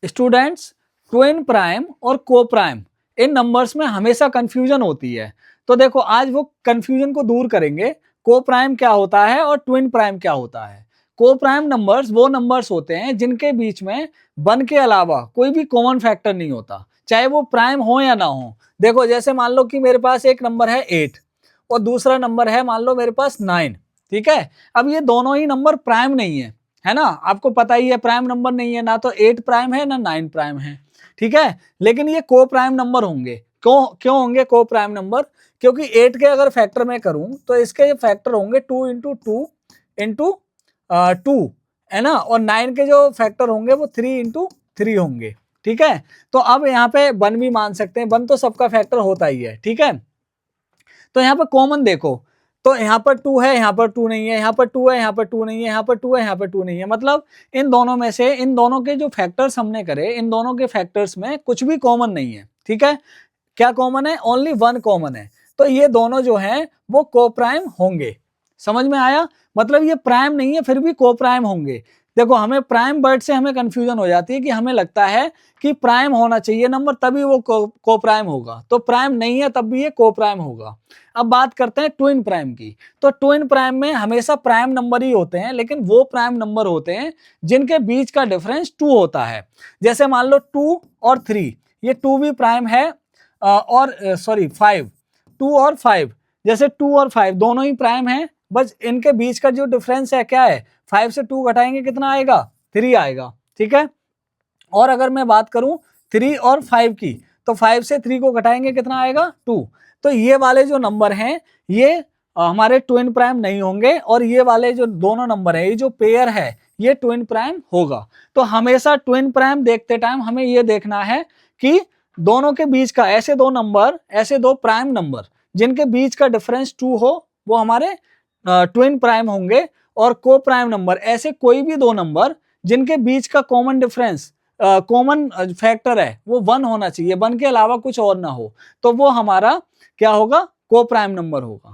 Students, twin prime और को prime इन numbers में हमेशा कंफ्यूजन होती है। तो देखो आज वो कंफ्यूजन को दूर करेंगे। को प्राइम क्या होता है और ट्विन प्राइम क्या होता है। को प्राइम नंबर्स वो नंबर्स होते हैं जिनके बीच में 1 के अलावा कोई भी कॉमन फैक्टर नहीं होता, चाहे वो प्राइम हो या ना हो। देखो जैसे मान लो कि मेरे पास एक नंबर है 8 और दूसरा नंबर है मान लो मेरे पास 9, ठीक है। अब ये दोनों ही नंबर प्राइम नहीं है ना, आपको पता ही है प्राइम नंबर नहीं है, ना तो 8 प्राइम है ना 9 प्राइम है, ठीक है। लेकिन ये को प्राइम नंबर होंगे। क्यों क्यों होंगे को प्राइम नंबर? क्योंकि 8 के अगर फैक्टर में करूं तो इसके फैक्टर होंगे 2 इंटू 2 इंटू 2, है ना, और 9 के जो फैक्टर होंगे वो 3 इंटू 3 होंगे, ठीक है। तो अब यहाँ पे 1 भी मान सकते हैं, 1 तो सबका फैक्टर होता ही है, ठीक है। तो यहाँ पर कॉमन देखो, तो यहाँ पर 2 है, यहाँ पर 2 नहीं है, यहाँ पर 2 है, यहाँ पर 2 नहीं है, यहाँ पर 2 है, यहाँ पर 2 नहीं है। मतलब इन दोनों में से इन दोनों के जो फैक्टर्स हमने करे, इन दोनों के फैक्टर्स में कुछ भी कॉमन नहीं है, ठीक है। क्या कॉमन है? ओनली 1 कॉमन है। तो ये दोनों जो हैं वो को प्राइम होंगे। समझ में आया? मतलब ये प्राइम नहीं है फिर भी को प्राइम होंगे। देखो हमें प्राइम वर्ड से हमें कंफ्यूजन हो जाती है कि हमें लगता है कि प्राइम होना चाहिए नंबर तभी वो को प्राइम होगा, तो प्राइम नहीं है तब भी ये को प्राइम होगा। अब बात करते हैं ट्विन प्राइम की। तो ट्विन प्राइम में हमेशा प्राइम नंबर ही होते हैं, लेकिन वो प्राइम नंबर होते हैं जिनके बीच का डिफरेंस 2 होता है। जैसे मान लो 2 और 3, ये 2 भी प्राइम है और सॉरी 5, 2 और 5, जैसे 2 और 5 दोनों ही प्राइम हैं, बस इनके बीच का जो डिफरेंस है क्या है, 5 से 2 घटाएंगे कितना आएगा? 3 आएगा, ठीक है। और अगर मैं बात करूं 3 और 5 की, तो 5 से 3 को घटाएंगे कितना आएगा? 2। तो ये वाले जो नंबर हैं ये हमारे ट्विन प्राइम नहीं होंगे, और ये वाले जो दोनों नंबर है, ये जो पेयर है, ये ट्विन प्राइम होगा। तो हमेशा ट्विन प्राइम देखते टाइम हमें ये देखना है कि दोनों के बीच का ऐसे दो नंबर, ऐसे दो प्राइम नंबर जिनके बीच का डिफरेंस 2 हो, वो हमारे ट्विन प्राइम होंगे। और को प्राइम नंबर ऐसे कोई भी दो नंबर जिनके बीच का कॉमन डिफरेंस, कॉमन फैक्टर है, वो 1 होना चाहिए, 1 के अलावा कुछ और ना हो, तो वो हमारा क्या होगा? को प्राइम नंबर होगा।